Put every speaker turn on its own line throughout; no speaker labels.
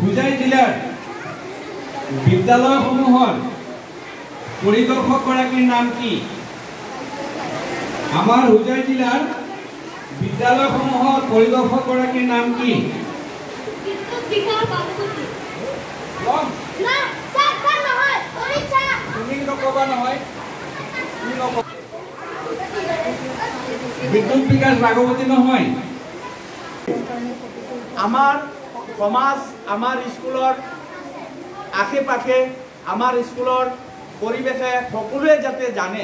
হোজাই জিলাৰ বিদ্যালয়সমূহৰ পৰিদৰ্শকগৰাকীৰ নাম কি? আমাৰ হোজাই জিলাৰ বিদ্যালয়সমূহৰ পৰিদৰ্শকগৰাকীৰ নাম কি? বিদ্যুৎ বিকাশ ভাগৱতী নহয়।
আমাৰ সমাজ, আমাৰ স্কুলৰ আশে পাশে, আমাৰ স্কুলৰ পৰিৱেশে সকলোৱে যাতে জানে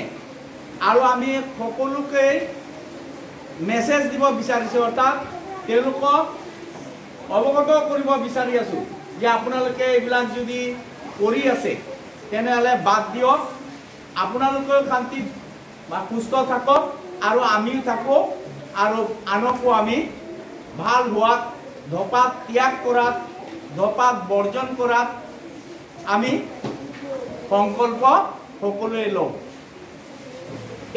আৰু আমি সকলোকে মেছেজ দিব বিচাৰিছোঁ, অৰ্থাৎ তেওঁলোকক অৱগত কৰিব বিচাৰি আছোঁ যে আপোনালোকে এইবিলাক যদি কৰি আছে তেনেহ'লে বাদ দিয়ক, আপোনালোকেও শান্তিত বা সুস্থ থাকক আৰু আমিও থাকক আৰু আনকো আমি ভাল হোৱাত, ধপাত ত্যাগ কৰাত, ধপাত বৰ্জন কৰাত আমি সংকল্প সকলোৱে লওঁ।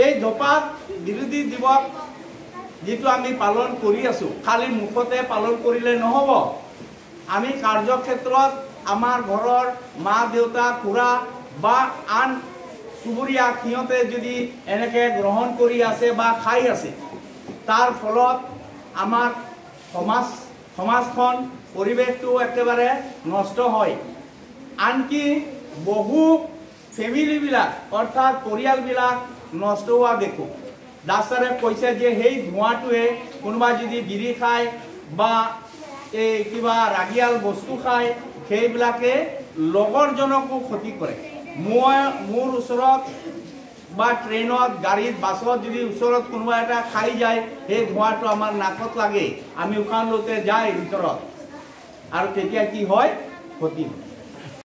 এই ধপাত বিৰোধী দিৱস যিটো আমি পালন কৰি আছোঁ, খালি মুখতে পালন কৰিলে নহ'ব। আমি কাৰ্যক্ষেত্ৰত আমাৰ ঘৰৰ মা দেউতা খুৰা বা আন চুবুৰীয়া সিহঁতে যদি এনেকৈ গ্ৰহণ কৰি আছে বা খাই আছে, তাৰ ফলত আমাৰ সমাজখন পৰিৱেশটো একেবাৰে নষ্ট হয়। আনকি বহু ফেমিলিবিলাক অৰ্থাৎ পৰিয়ালবিলাক নষ্ট হোৱা দেখোঁ। ডাক্তৰে কৈছে যে সেই ধোঁৱাটোৱে কোনোবা যদি বিড়ি খায় বা এই কিবা ৰাগিয়াল বস্তু খায়, সেইবিলাকে লগৰজনকো ক্ষতি কৰে। মোৰ ওচৰত বা ট্ৰেইনত, গাড়ীত, বাছত যদি ওচৰত কোনোবা এটা খাই যায়, সেই ধোঁৱাটো আমাৰ নাকত লাগে, আমি উশাহ লওঁতে যায় ভিতৰত, আৰু তেতিয়া কি হয়? ক্ষতি হয়।